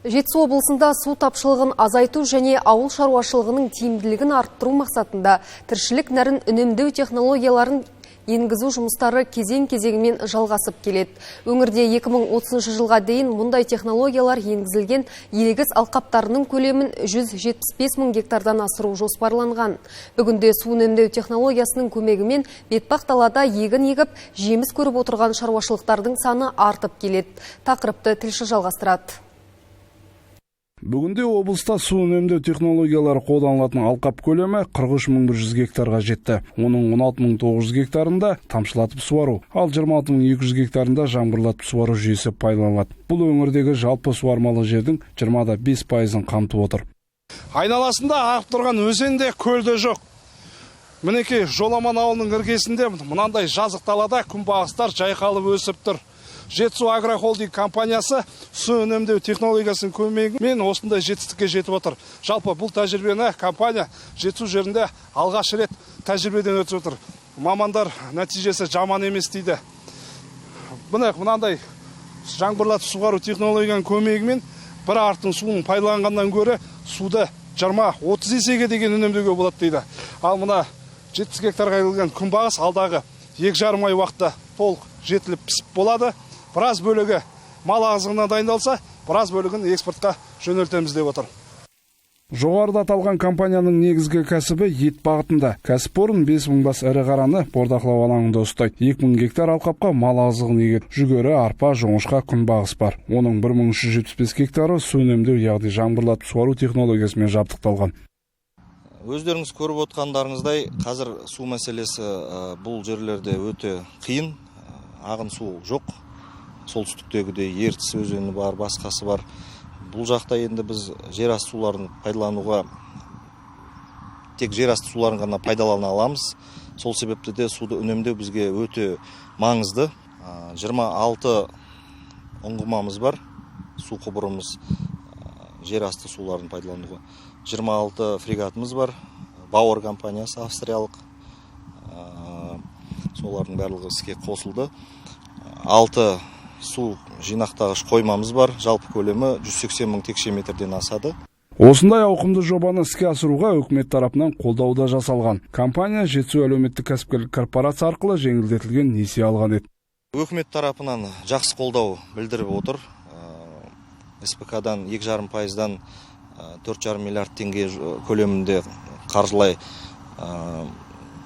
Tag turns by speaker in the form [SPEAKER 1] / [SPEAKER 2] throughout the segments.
[SPEAKER 1] Жетісу облысында су тапшылығын азайту және ауыл шаруашылығының тиімділігін арттыру мақсатында тіршілік нәрін үнемдеу технологияларын енгізу жұмыстары кезең-кезеңімен жалғасып келеді. Өңірде 2030 жылға дейін мұндай технологиялар енгізілген егіс алқаптарының көлемін 175 мың гектардан асыру жоспарланған. Бүгінде су үнемдеу технологиясының көмегімен бетпақ далада егін егіп, жеміс көріп отырған шаруашылықтардың саны артып келеді. Тақырыпты тілші жалғастырады.
[SPEAKER 2] Бүгінде облыста су үнемдеу технологиялары қолданылатын алқап көлемі 43.100 гектарға жетті. Оның 16.900 гектарында тамшылатып суару, ал 26.200 гектарында жаңбырлатып суару жүйесі пайдаланылады. Бұл өңірдегі жалпы суармалы жердің 25%-ын қамтып отыр.
[SPEAKER 3] Айналасында ағып тұрған өзен де, көл де жоқ. Мінекей Жоламан ауылының іргесінде мынандай жазық далада күнбағыстар жайқалып өсіп тұр. Жетісу агрохолдинг компаниясы су үнемдеу технологиясының көмегімен осындай жетістікке жетіп отыр. Жалпы бұл тәжірибені компания Жетісу жерінде алғаш рет тәжірибеден өтіп отыр. Мамандар нәтижесі жаман емес дейді. Мынандай жаңбырлатып суару технологияның көмегімен бір арықтың суын пайдаланғаннан гөрі суды 20-30 есеге деген үнемдеуге болады дейді. Ал мына 70 гектарға егілген күнбағыс алдағы 2,5 ай уақытта толық жетіліп пісіп болады. Біраз бөлігі мал азығына дайындалса, біраз бөлігін экспортқа жөнелтеміз деп отыр.
[SPEAKER 2] Жоғарыда аталған компанияның негізгі кәсібі ет бағытында. Кәсіпорын 5000 бас ірі қараны бордақылау алаңында ұстайды. 2000 гектар алқапқа мал азығын егеді. Жүгері, арпа, жоңышқа, күнбағыс бар. Оның 1375 гектары су үнемдеу, яғни жаңбырлатып суару технологиясымен жабдықталған.
[SPEAKER 4] Өздеріңіз көріп отқандарыңыздай, қазір су мәселесі бұл жерлерде өте қиын. Ағын су жоқ. Солтүстіктегіде Ертіс өзені бар, басқасы бар. Бұл жақта енді біз жерасты суларын пайдалануға, тек жерасты суларын ғана пайдалана аламыз. Сол себепті де суды үнемдеу бізге өте маңызды. 26 ұңғымамыз бар, су құбырымыз жерасты суларын пайдалануға. 26 фрегатымыз бар, Бауэр компаниясы австриялық. Солардың барлығы іске қосылды. 6 су жинақтағыш қоймамыз бар, жалпы көлемі 180 мың текше метрден асады.
[SPEAKER 2] Осындай ауқымды жобаны іске асыруға үкімет тарапынан қолдау да жасалған. Компания Жетісу әлеуметтік кәсіпкерлік корпорация арқылы жеңілдетілген несие алған еді.
[SPEAKER 4] Үкімет тарапынан жақсы қолдау білдіріп отыр. СПК-дан 2,5%-дан 4,5 миллиард теңге көлемінде қаржылай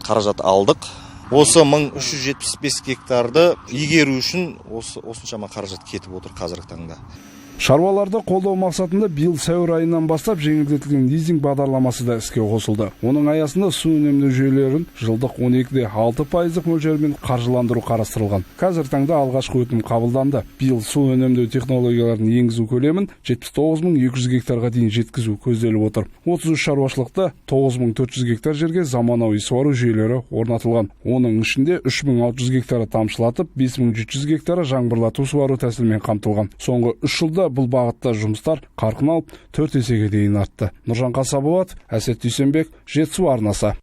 [SPEAKER 4] қаражат алдық. Осы 1375 гектарды игеру үшін осыншама қаражат кетіп отыр қазіргі таңда.
[SPEAKER 2] Шаруаларды қолдау мақсатында биыл сәуір айынан бастап жеңілдетілген лизинг бағдарламасы да іске қосылды. Оның аясында су үнемдеу жүйелерін жылдық 12,6% мөлшермен қаржыландыру қарастырылған. Қазір таңда алғашқы өтінім қабылданды. Биыл су үнемдеу технологияларын енгізу көлемін 79200 гектарға дейін жеткізу көзделіп отыр. 33 шаруашылықта 9400 гектар жерге заманауи суару жүйелері орнатылған. Оның ішінде 3600 гектары тамшылатып, 5700 гектары жаңбырлату суару тәсілімен қамтылған. Соңғы 3 жылда бұл бағытта жұмыстар қарқын алып 4 есеге дейін артты. Нұржан Қасаболат, Әсет Дүйсенбек, Жетісу арнасы.